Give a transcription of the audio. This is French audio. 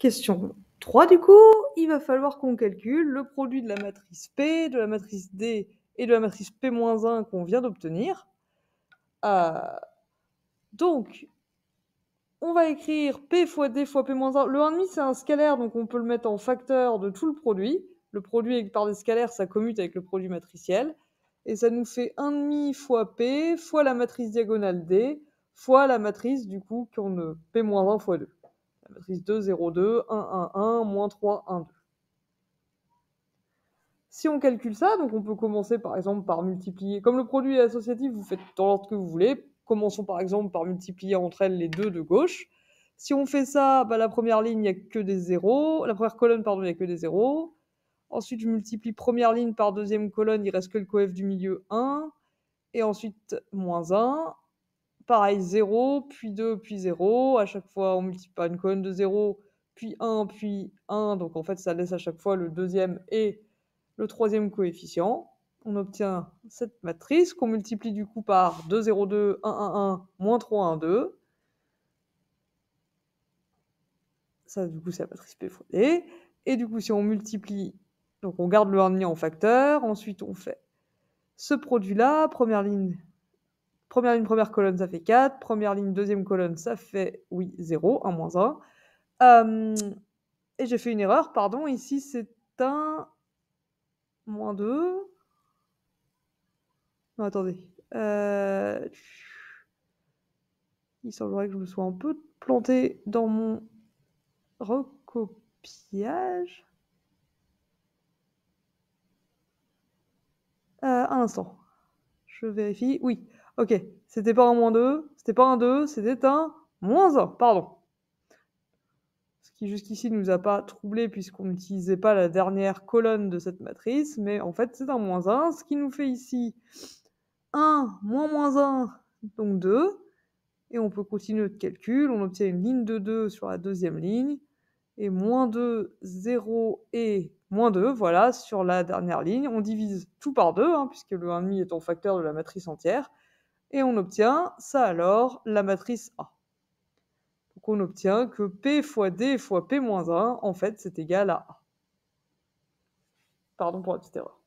Question 3 du coup, il va falloir qu'on calcule le produit de la matrice P, de la matrice D et de la matrice P-1 qu'on vient d'obtenir. Donc, on va écrire P fois D fois P-1. Le 1,5 c'est un scalaire, donc on peut le mettre en facteur de tout le produit. Le produit par des scalaires, ça commute avec le produit matriciel. Et ça nous fait 1,5 fois P fois la matrice diagonale D fois la matrice du coup P-1 fois 2. La matrice 2, 0, 2, 1, 1, 1, moins 3, 1, 2. Si on calcule ça, donc on peut commencer par exemple par multiplier. Comme le produit est associatif, vous faites dans l'ordre que vous voulez. Commençons par exemple par multiplier entre elles les deux de gauche. Si on fait ça, la première ligne, il n'y a que des zéros. La première colonne, pardon, il n'y a que des zéros. Ensuite, je multiplie première ligne par deuxième colonne, il reste que le coef du milieu 1. Et ensuite, moins 1. Pareil, 0, puis 2, puis 0. À chaque fois, on multiplie par une colonne de 0, puis 1, puis 1. Donc en fait, ça laisse à chaque fois le deuxième et le troisième coefficient. On obtient cette matrice qu'on multiplie du coup par 2, 0, 2, 1, 1, 1, moins 3, 1, 2. Ça, du coup, c'est la matrice P fois D. Et du coup, si on multiplie, donc on garde le 1,5 en facteur. Ensuite, on fait ce produit-là. Première ligne, première colonne, ça fait 4. Première ligne, deuxième colonne, ça fait, oui, 0, 1 moins 1. Et j'ai fait une erreur, pardon. Ici, c'est un moins 2. Non, attendez. Il semblerait que je me sois un peu planté dans mon recopiage. Un instant. Je vérifie. Oui, ok. C'était pas un moins 2, c'était pas un 2, c'était un moins 1, pardon. Ce qui jusqu'ici ne nous a pas troublé puisqu'on n'utilisait pas la dernière colonne de cette matrice, mais en fait c'est un moins 1, ce qui nous fait ici 1 moins 1, donc 2. Et on peut continuer notre calcul, on obtient une ligne de 2 sur la deuxième ligne, et moins 2, 0 et moins 2, voilà, sur la dernière ligne. On divise tout par 2, puisque le 1,5 est en facteur de la matrice entière, et on obtient, ça alors, la matrice A. Donc on obtient que P fois D fois P-1, en fait, c'est égal à A. Pardon pour la petite erreur.